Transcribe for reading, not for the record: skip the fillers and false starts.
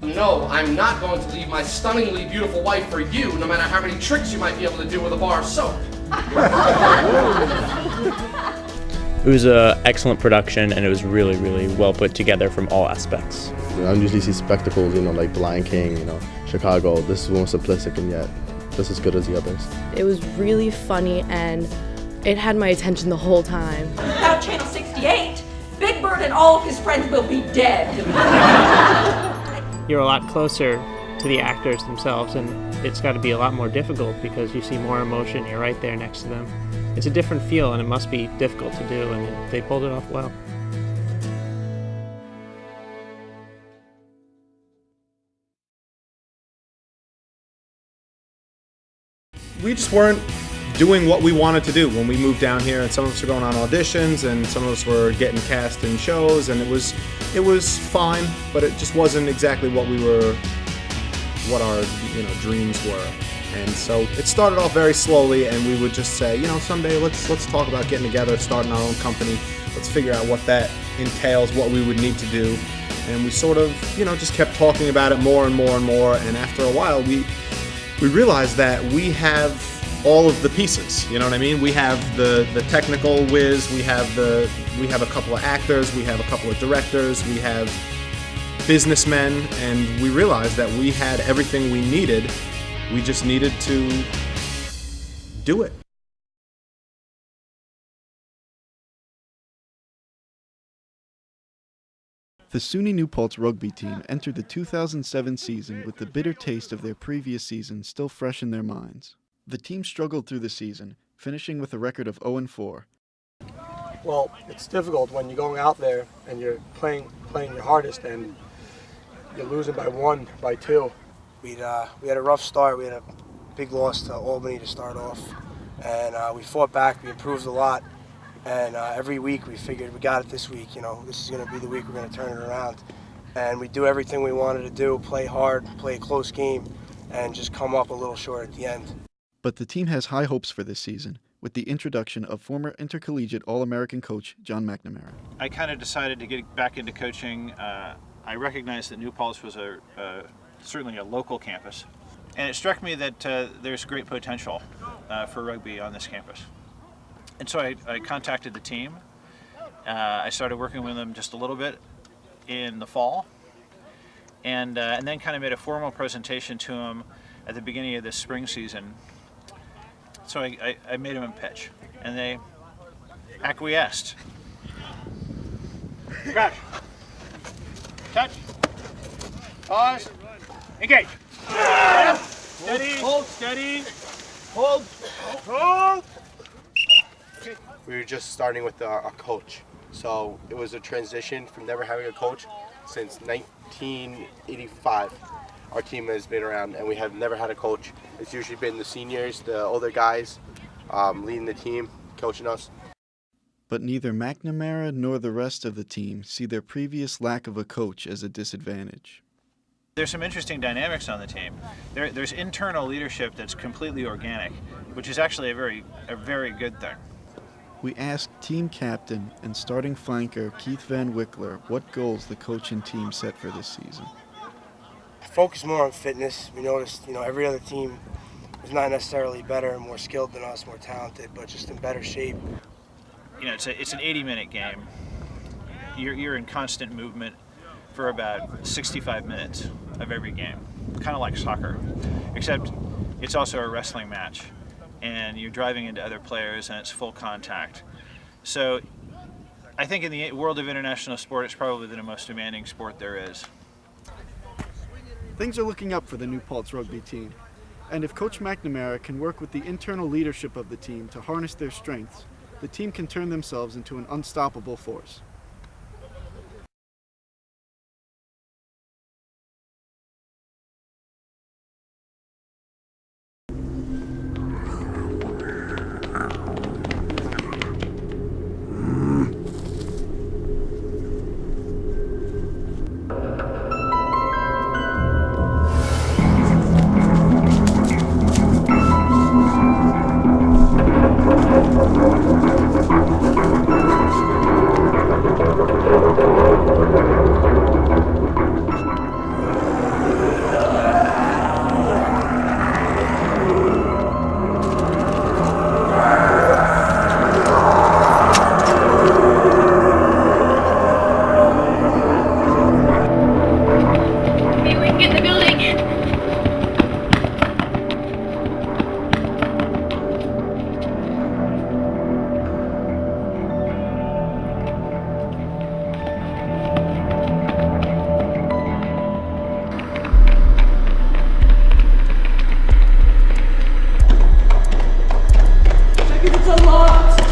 No, I'm not going to leave my stunningly beautiful wife for you, no matter how many tricks you might be able to do with a bar of soap. It was an excellent production, and it was really, really well put together from all aspects. I usually see spectacles, like Lion King, Chicago. This is more simplistic and yet just as good as the others. It was really funny and it had my attention the whole time. Without Channel 68, Big Bird and all of his friends will be dead. You're a lot closer to the actors themselves, and it's got to be a lot more difficult because you see more emotion, you're right there next to them. It's a different feel, and it must be difficult to do, and they pulled it off well. We just weren't doing what we wanted to do when we moved down here, and some of us were going on auditions, and some of us were getting cast in shows, and it was fine, but it just wasn't exactly what our dreams were. And so it started off very slowly, and we would just say, someday let's talk about getting together, starting our own company. Let's figure out what that entails, what we would need to do. And we sort of, just kept talking about it more and more and more. And after a while, we realized that we have all of the pieces. You know what I mean? We have the technical whiz. We have a couple of actors. We have a couple of directors. We have businessmen, and we realized that we had everything we needed. We just needed to do it. The SUNY New Paltz rugby team entered the 2007 season with the bitter taste of their previous season still fresh in their minds. The team struggled through the season, finishing with a record of 0-4. Well, it's difficult when you're going out there and you're playing your hardest and you're losing by 1, by 2. We had a rough start. We had a big loss to Albany to start off, and we fought back. We improved a lot, and every week we figured we got it this week. This is going to be the week we're going to turn it around, and we do everything we wanted to do: play hard, play a close game, and just come up a little short at the end. But the team has high hopes for this season, with the introduction of former intercollegiate All-American coach John McNamara. I kind of decided to get back into coaching. I recognized that New Paltz was certainly a local campus, and it struck me that there's great potential for rugby on this campus. And so I contacted the team. I started working with them just a little bit in the fall, and then kind of made a formal presentation to them at the beginning of this spring season. So I made them a pitch, and they acquiesced. Crouch. Touch. Pause. Engage. Steady. Hold. Steady. Hold. Hold. We were just starting with our coach, so it was a transition from never having a coach since 1985. Our team has been around, and we have never had a coach. It's usually been the seniors, the older guys, leading the team, coaching us. But neither McNamara nor the rest of the team see their previous lack of a coach as a disadvantage. There's some interesting dynamics on the team. There's internal leadership that's completely organic, which is actually a very good thing. We asked team captain and starting flanker Keith Van Wickler what goals the coach and team set for this season. Focus more on fitness. We noticed, every other team was not necessarily better and more skilled than us, more talented, but just in better shape. It's an 80-minute game. You're in constant movement for about 65 minutes of every game, kind of like soccer, except it's also a wrestling match, and you're driving into other players, and it's full contact. So I think in the world of international sport, it's probably the most demanding sport there is. Things are looking up for the New Paltz rugby team, and if Coach McNamara can work with the internal leadership of the team to harness their strengths, the team can turn themselves into an unstoppable force. It's a lot.